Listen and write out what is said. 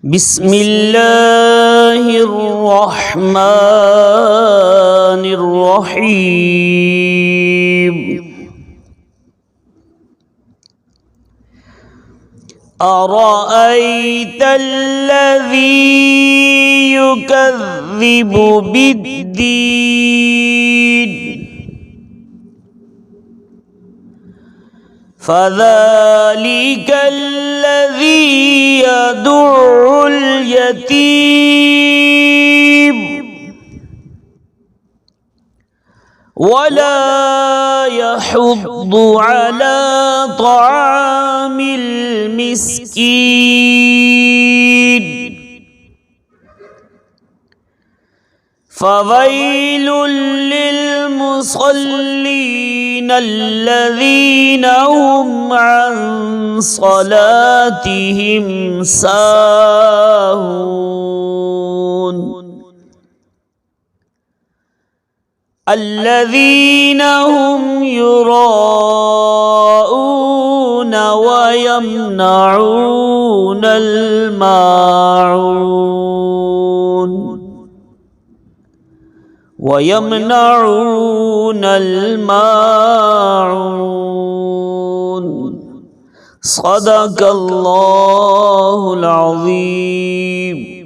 بسم الله الرحمن الرحيم. أرأيت الذي يكذب بالدين فذلك الذي يدع اليتيم ولا يحض على طعام المسكين فويل للمصلين الذين هم عن صلاتهم ساهون الذين هم يراءون ويمنعون الماعون. صدق الله العظيم.